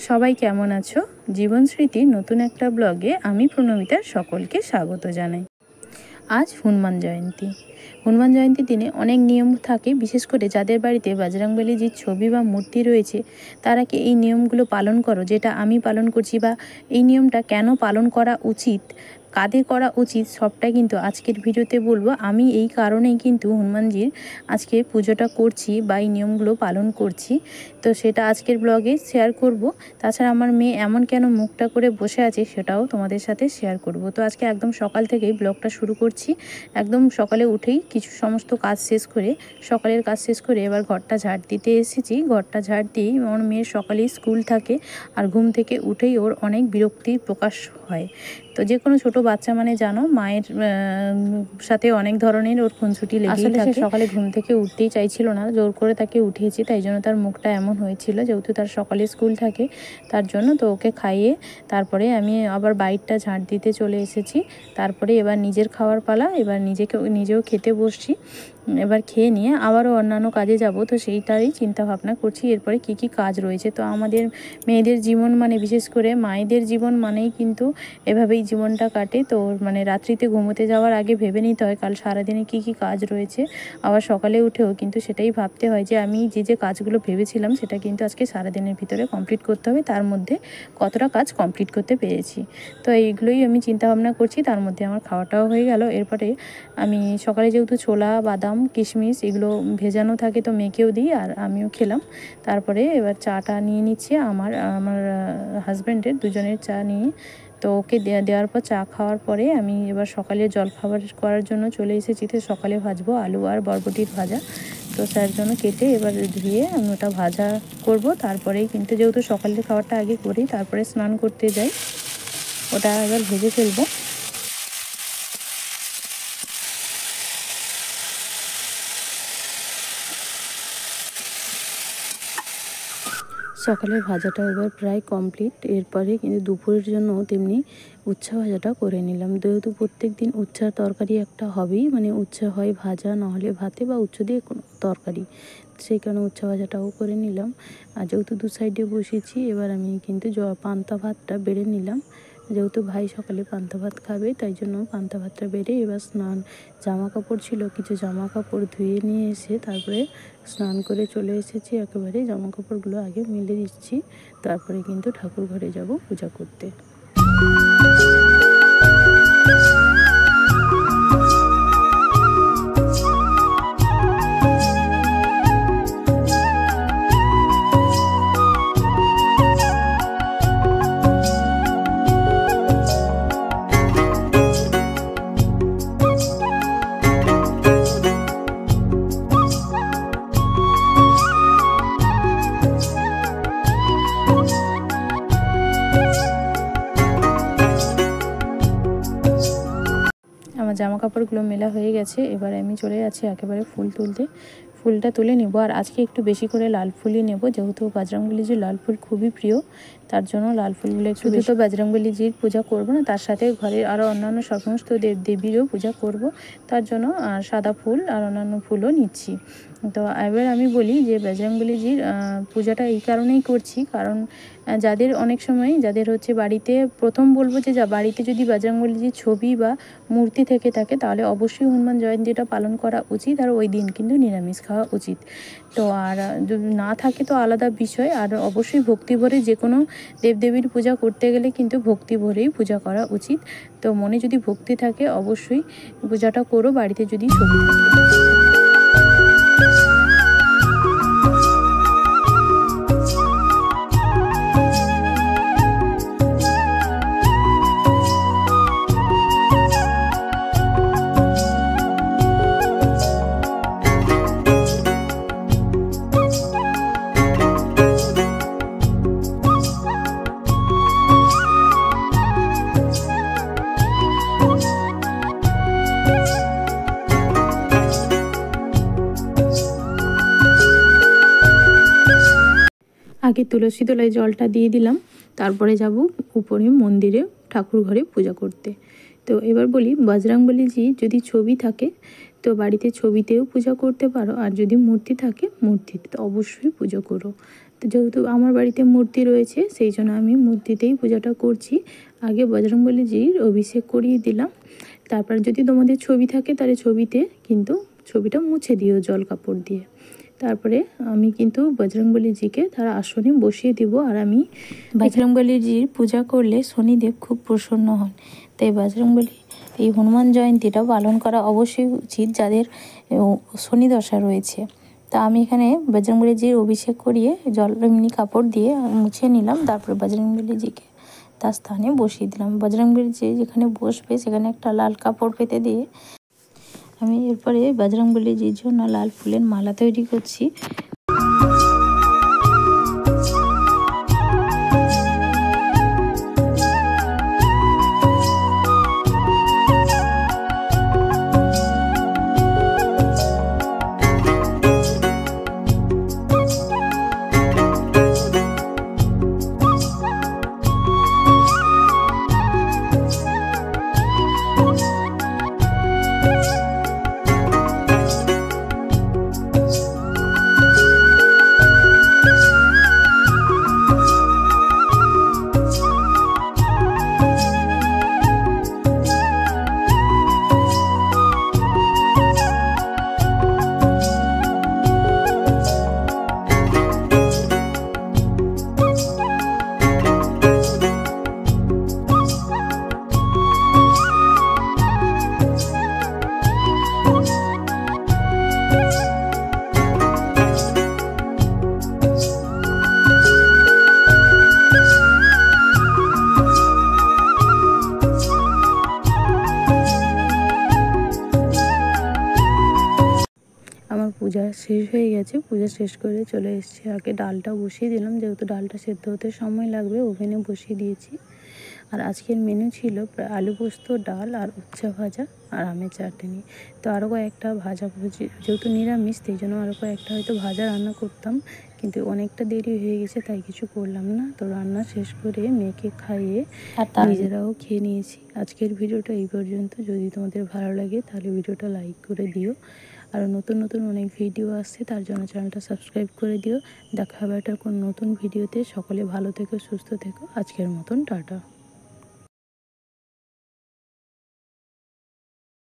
সবাই কেমন আছো? জীবন স্মৃতি নতুন একটা ব্লগে আমি প্রণমিতা সকলকে স্বাগত জানাই। আজ হনুমান জয়ন্তী। হনুমান জয়ন্তীর দিনে অনেক নিয়ম থাকে, বিশেষ করে যাদের বাড়িতে বজরংবলীজির ছবি বা মূর্তি রয়েছে তারা কি এই নিয়মগুলো পালন করো, যেটা আমি পালন করছি, বা এই নিয়মটা কেন পালন করা উচিত, কাদের করা উচিত, সবটাই কিন্তু আজকের ভিডিওতে বলবো। আমি এই কারণেই কিন্তু হনুমানজির আজকে পুজোটা করছি বা এই নিয়মগুলো পালন করছি, তো সেটা আজকের ব্লগে শেয়ার করব। তাছাড়া আমার মেয়ে এমন কেন মুখটা করে বসে আছে সেটাও তোমাদের সাথে শেয়ার করব। তো আজকে একদম সকাল থেকেই ব্লগটা শুরু করছি। একদম সকালে উঠেই কিছু সমস্ত কাজ শেষ করে, সকালের কাজ শেষ করে এবার ঘরটা ঝাড় দিতে এসেছি। ঘরটা ঝাড় দিয়েই আমার মেয়ের সকালেই স্কুল থাকে, আর ঘুম থেকে উঠেই ওর অনেক বিরক্তির প্রকাশ হয়। তো যে কোনো ছোটো বাচ্চা মানে জানো, মায়ের সাথে অনেক ধরনের ওর খুনসুটি লেগেই থাকে। সকালে ঘুম থেকে উঠতেই চাইছিল না, জোর করে তাকে উঠিয়েছি, তাই জন্য তার মুখটা এমন হয়েছিল। যেহেতু তার সকালে স্কুল থাকে তার জন্য, তো ওকে খাইয়ে তারপরে আমি আবার বাইরটা ঝাড় দিতে চলে এসেছি। তারপরে এবার নিজের খাওয়ার পালা, এবার নিজেও খেতে বসছি। এবার খেয়ে নিয়ে আবারও অন্যান্য কাজে যাব, তো সেইটারই চিন্তা ভাবনা করছি এরপরে কি কি কাজ রয়েছে। তো আমাদের মেয়েদের জীবন মানে, বিশেষ করে মায়েদের জীবন মানেই কিন্তু এভাবেই জীবনটা কাটে। তো মানে রাত্রিতে ঘুমোতে যাওয়ার আগে ভেবে নিতে হয় কাল সারাদিনে কি কি কাজ রয়েছে। আবার সকালে উঠেও কিন্তু সেটাই ভাবতে হয় যে আমি যে কাজগুলো ভেবেছিলাম সেটা কিন্তু আজকে সারাদিনের ভিতরে কমপ্লিট করতে হবে, তার মধ্যে কতটা কাজ কমপ্লিট করতে পেরেছি। তো এইগুলোই আমি চিন্তা ভাবনা করছি। তার মধ্যে আমার খাওয়াটাও হয়ে গেল। এরপরে আমি সকালে যেহেতু ছোলা, বাদাম, কিশমিশ এগুলো ভেজানো থাকে, তো মেয়েকেও দিই আর আমিও খেলাম। তারপরে এবার চাটা নিয়ে নিচ্ছি, আমার হাজব্যান্ডের দুজনের চা নিয়ে। তো ওকে দেওয়ার পর, চা খাওয়ার পরে আমি এবার সকালে জলখাবার করার জন্য চলে এসেছি। তো সকালে ভাজবো আলু আর বরবটির ভাজা, তো তার জন্য কেটে এবার ধুয়ে আমি ওটা ভাজা করব। তারপরেই কিন্তু যেহেতু সকালের খাবারটা আগে করি, তারপরে স্নান করতে যাই, ওটা এবার ভেজে ফেলবো। সকালের ভাজাটা এবার প্রায় কমপ্লিট। এরপরে কিন্তু দুপুরের জন্য তেমনি উচ্ছা ভাজাটা করে নিলাম। যেহেতু প্রত্যেক দিন উচ্ছার তরকারি একটা হবেই, মানে উচ্ছা হয় ভাজা, নাহলে ভাতে বা উচ্ছ দিয়ে কোনো তরকারি, সেই কারণে উচ্ছা ভাজাটাও করে নিলাম। আর যেহেতু দু সাইডে বসিয়েছি, এবার আমি কিন্তু পান্তা ভাতটা বেড়ে নিলাম। যেহেতু ভাই সকালে পান্তা ভাত খাবে, তাই জন্য পান্তা ভাতটা বেড়ে এবার স্নান, জামা কাপড় ছিল কিছু, জামা কাপড় ধুয়ে নিয়ে এসে তারপরে স্নান করে চলে এসেছি। একেবারে জামা কাপড়গুলো আগে মেলে দিচ্ছি, তারপরে কিন্তু ঠাকুর ঘরে যাব পূজা করতে। আমার জামা কাপড়গুলো মেলা হয়ে গেছে, এবার আমি চলে যাচ্ছি একেবারে ফুল তুলতে। ফুলটা তুলে নেব, আর আজকে একটু বেশি করে লাল ফুলই নেব, যেহেতু বজরংবলীজির লাল ফুল খুবই প্রিয়, তার জন্য লাল ফুলগুলো একটু বেশি। তো বজরংবলীজির পূজা করব না, তার সাথে ঘরের আরও অন্যান্য সমস্ত দেবদেবীরও পূজা করব, তার জন্য সাদা ফুল আর অন্যান্য ফুলও নিচ্ছি। তো এবার আমি বলি যে বজরংবলীজির পূজাটা এই কারণেই করছি, কারণ যাদের অনেক সময় যাদের হচ্ছে বাড়িতে, প্রথম বলবো যে বাড়িতে যদি বজরংবলীজির ছবি বা মূর্তি থেকে থাকে, তাহলে অবশ্যই হনুমান জয়ন্তীটা পালন করা উচিত, আর ওই দিন কিন্তু নিরামিষ খাওয়া উচিত। তো আর যদি না থাকে তো আলাদা বিষয়, আর অবশ্যই ভক্তি ভরে যে কোনো দেবদেবীর পূজা করতে গেলে কিন্তু ভক্তি ভরেই পূজা করা উচিত। তো মনে যদি ভক্তি থাকে অবশ্যই পূজাটা করো, বাড়িতে যদি ছবি থাকে। আগে তুলসী তলায় জলটা দিয়ে দিলাম, তারপরে যাব উপরে মন্দিরে ঠাকুর ঘরে পূজা করতে। তো এবার বলি, বজরংবলীজি যদি ছবি থাকে তো বাড়িতে ছবিতেও পূজা করতে পারো, আর যদি মূর্তি থাকে মূর্তিতে তো অবশ্যই পুজো করো। তো যেহেতু আমার বাড়িতে মূর্তি রয়েছে সেই জন্য আমি মূর্তিতেই পূজাটা করছি। আগে বজরংবলীজির অভিষেক করিয়ে দিলাম, তারপর যদি তোমাদের ছবি থাকে তাহলে ছবিতে কিন্তু ছবিটা মুছে দিও জল কাপড় দিয়ে। তারপরে আমি কিন্তু বজরংবলীজিকে তার আসনে বসিয়ে দিব। আর আমি বজরংবলীজির পূজা করলে শনিদেব খুব প্রসন্ন হন, তাই বজরংবলী এই হনুমান জয়ন্তীটা পালন করা অবশ্যই উচিত যাদের শনি দশা রয়েছে। তা আমি এখানে বজরংবলীজির অভিষেক করিয়ে জল এমনি কাপড় দিয়ে মুছে নিলাম, তারপরে বজরংবলীজিকে তার স্থানে বসিয়ে দিলাম। বজরংবলীজি যেখানে বসবে সেখানে একটা লাল কাপড় পেতে দিয়ে আমি এরপরে বজরংবলীজির জন্য লাল ফুলের মালা তৈরি করছি। আমার পূজা শেষ হয়ে গেছে, পূজা শেষ করে চলে এসেছি। আগে ডালটা বসিয়ে দিলাম, যেহেতু ডালটা সেদ্ধ হতে সময় লাগবে ওভেনে বসিয়ে দিয়েছি। আর আজকের মেনু ছিল আলু পোস্ত, ডাল আর উচ্ছে ভাজা আর আমের চাটনি। তো আরও কয়েকটা ভাজাভুজি, যেহেতু নিরামিষ সেই জন্য আরও কয়েকটা হয়তো ভাজা রান্না করতাম, কিন্তু অনেকটা দেরি হয়ে গেছে তাই কিছু করলাম না। তো রান্না শেষ করে মেয়েকে খাইয়ে আর নিজেরাও খেয়ে নিয়েছি। আজকের ভিডিওটা এই পর্যন্ত। যদি তোমাদের ভালো লাগে তাহলে ভিডিওটা লাইক করে দিও। আর নতুন নতুন অনেক ভিডিও আসছে, তার জন্য চ্যানেলটা সাবস্ক্রাইব করে দিও। দেখা হবে একটা কোন নতুন ভিডিওতে। সকলে ভালো থেকো, সুস্থ থেকো। আজকের মতন টাটা।